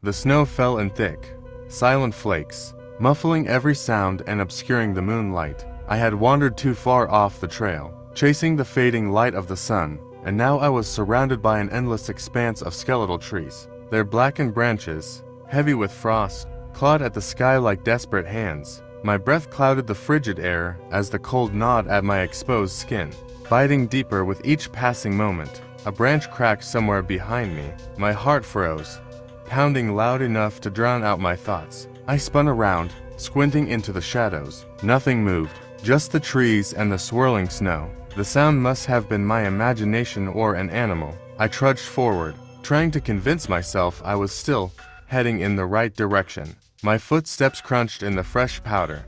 The snow fell in thick, silent flakes, muffling every sound and obscuring the moonlight. I had wandered too far off the trail, chasing the fading light of the sun, and now I was surrounded by an endless expanse of skeletal trees. Their blackened branches, heavy with frost, clawed at the sky like desperate hands. My breath clouded the frigid air as the cold gnawed at my exposed skin, biting deeper with each passing moment. A branch cracked somewhere behind me. My heart froze, pounding loud enough to drown out my thoughts. I spun around, squinting into the shadows. Nothing moved, just the trees and the swirling snow. The sound must have been my imagination or an animal. I trudged forward, trying to convince myself I was still heading in the right direction. My footsteps crunched in the fresh powder.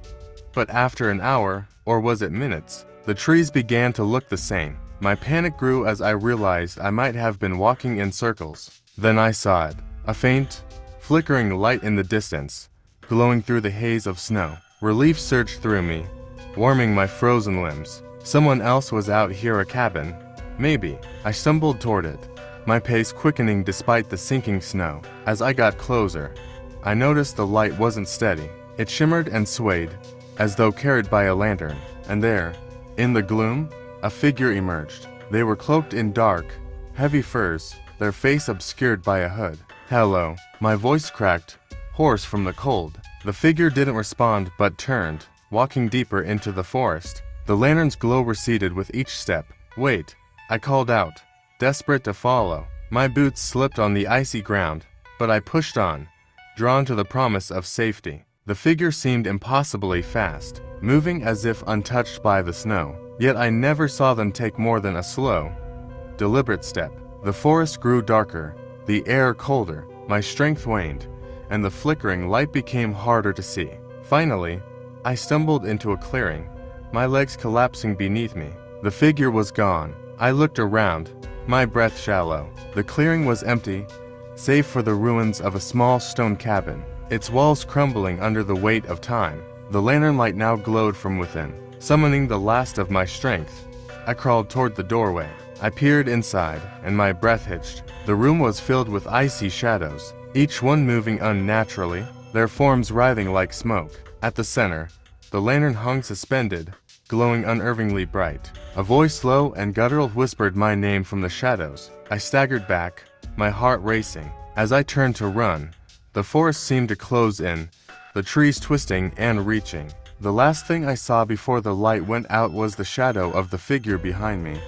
But after an hour, or was it minutes, the trees began to look the same. My panic grew as I realized I might have been walking in circles. Then I saw it, a faint, flickering light in the distance, glowing through the haze of snow. Relief surged through me, warming my frozen limbs. Someone else was out here, a cabin. Maybe. I stumbled toward it, my pace quickening despite the sinking snow. As I got closer, I noticed the light wasn't steady. It shimmered and swayed, as though carried by a lantern. And there, in the gloom, a figure emerged. They were cloaked in dark, heavy furs, their face obscured by a hood. "Hello," my voice cracked, hoarse from the cold. The figure didn't respond but turned, walking deeper into the forest. The lantern's glow receded with each step. "Wait," I called out, desperate to follow. My boots slipped on the icy ground, but I pushed on, drawn to the promise of safety. The figure seemed impossibly fast, moving as if untouched by the snow. Yet I never saw them take more than a slow, deliberate step. The forest grew darker, the air colder, my strength waned, and the flickering light became harder to see. Finally, I stumbled into a clearing, my legs collapsing beneath me. The figure was gone. I looked around, my breath shallow. The clearing was empty, save for the ruins of a small stone cabin, its walls crumbling under the weight of time. The lantern light now glowed from within, summoning the last of my strength. I crawled toward the doorway. I peered inside, and my breath hitched. The room was filled with icy shadows, each one moving unnaturally, their forms writhing like smoke. At the center, the lantern hung suspended, glowing unervingly bright. A voice low and guttural whispered my name from the shadows. I staggered back, my heart racing. As I turned to run, the forest seemed to close in, the trees twisting and reaching. The last thing I saw before the light went out was the shadow of the figure behind me.